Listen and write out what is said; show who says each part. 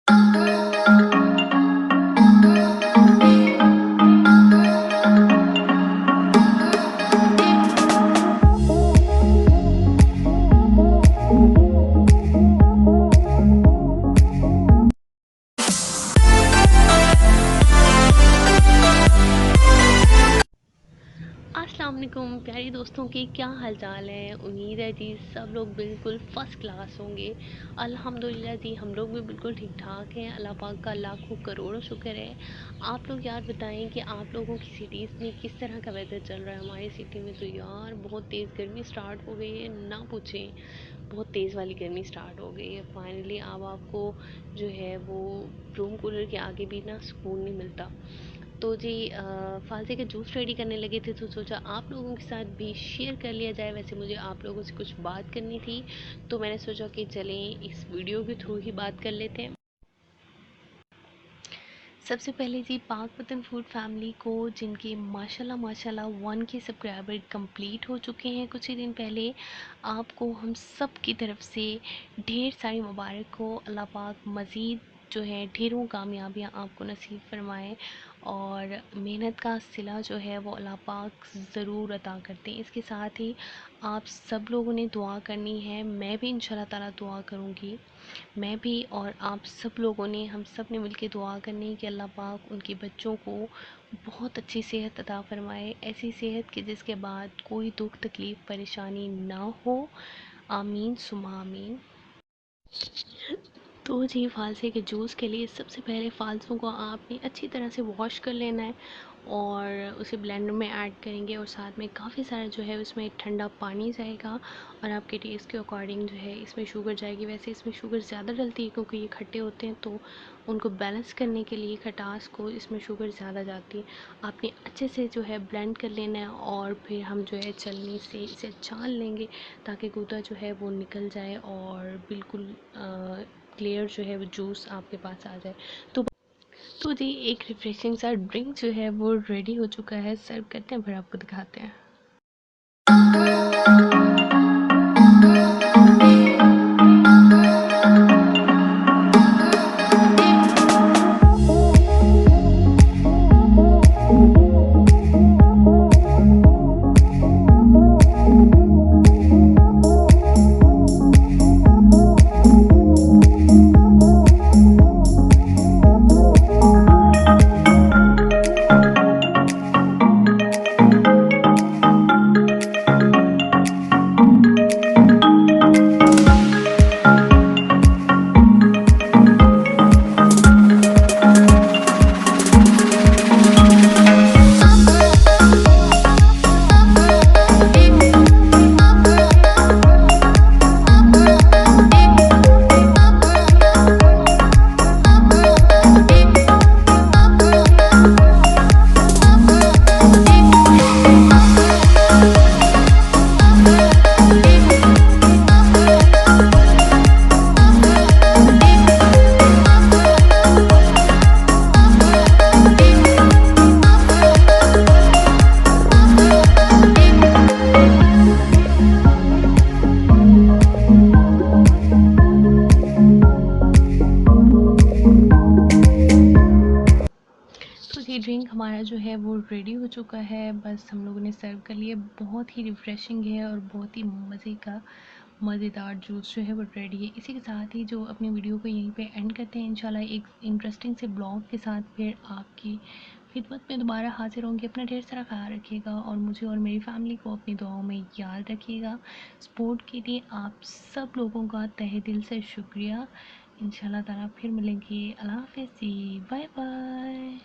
Speaker 1: अस्सलाम वालेकुम प्यारे दोस्तों के क्या हाल चाल है। उम्मीद है जी सब लोग बिल्कुल फ़र्स्ट क्लास होंगे। अल्हम्दुलिल्लाह जी हम लोग भी बिल्कुल ठीक ठाक हैं। अल्लाह पाक का लाखों करोड़ों शुक्र है। आप लोग यार बताएं कि आप लोगों की सिटीज़ में किस तरह का वेदर चल रहा है। हमारी सिटी में तो यार बहुत तेज़ गर्मी स्टार्ट हो गई है, ना पूछें। बहुत तेज़ वाली गर्मी स्टार्ट हो गई है। फाइनली अब आपको जो है वो रूम कूलर के आगे भी ना सुकून नहीं मिलता। तो जी फालसे के जूस रेडी करने लगे थे तो सोचा आप लोगों के साथ भी शेयर कर लिया जाए। वैसे मुझे आप लोगों से कुछ बात करनी थी तो मैंने सोचा कि चलें इस वीडियो के थ्रू ही बात कर लेते हैं। सबसे पहले जी पाक वतन फूड फैमिली को जिनके माशाल्लाह माशाल्लाह 1 के सब्सक्राइबर कंप्लीट हो चुके हैं कुछ ही दिन पहले, आपको हम सब की तरफ से ढेर सारी मुबारक हो। अल्लाह पाक मज़ीद जो है ढेरों कामयाबियाँ आपको नसीब फरमाए और मेहनत का सिला जो है वो अल्लाह पाक ज़रूर अता करते हैं। इसके साथ ही आप सब लोगों ने दुआ करनी है, मैं भी इंशाल्लाह ताला दुआ करूँगी। मैं भी और आप सब लोगों ने हम सब ने मिलकर दुआ करनी कि अल्लाह पाक उनके बच्चों को बहुत अच्छी सेहत अता फरमाए, ऐसी सेहत कि जिसके बाद कोई दुख तकलीफ़ परेशानी ना हो। आमीन सुमा आमीन। तो जी फालसे के जूस के लिए सबसे पहले फालसों को आपने अच्छी तरह से वॉश कर लेना है और उसे ब्लेंडर में ऐड करेंगे और साथ में काफ़ी सारा जो है उसमें ठंडा पानी जाएगा और आपके टेस्ट के अकॉर्डिंग जो है इसमें शुगर जाएगी। वैसे इसमें शुगर ज़्यादा डलती है क्योंकि ये खट्टे होते हैं, तो उनको बैलेंस करने के लिए खटास को इसमें शुगर ज़्यादा जाती है। आपने अच्छे से जो है ब्लेंड कर लेना है और फिर हम जो है छलनी से इसे छान लेंगे ताकि गूदा जो है वो निकल जाए और बिल्कुल क्लियर जो है वो जूस आपके पास आ जाए। तो जी एक रिफ्रेशिंग सा ड्रिंक जो है वो रेडी हो चुका है। सर्व करते हैं फिर आपको दिखाते हैं। तो ये ड्रिंक हमारा जो है वो रेडी हो चुका है, बस हम लोगों ने सर्व कर लिया। बहुत ही रिफ़्रेशिंग है और बहुत ही मज़े का मज़ेदार जूस जो है वो रेडी है। इसी के साथ ही जो अपनी वीडियो को यहीं पे एंड करते हैं। इंशाल्लाह एक इंटरेस्टिंग से ब्लॉग के साथ फिर आपकी खिदमत में दोबारा हाजिर होंगे। अपना ढेर सारा ख्याल रखिएगा और मुझे और मेरी फैमिली को अपनी दुआओं में याद रखिएगा। सपोर्ट के लिए आप सब लोगों का तहे दिल से शुक्रिया। इंशाल्लाह ताला फिर मिलेंगे। अल्लाह हाफ़िज़ जी, बाय बाय।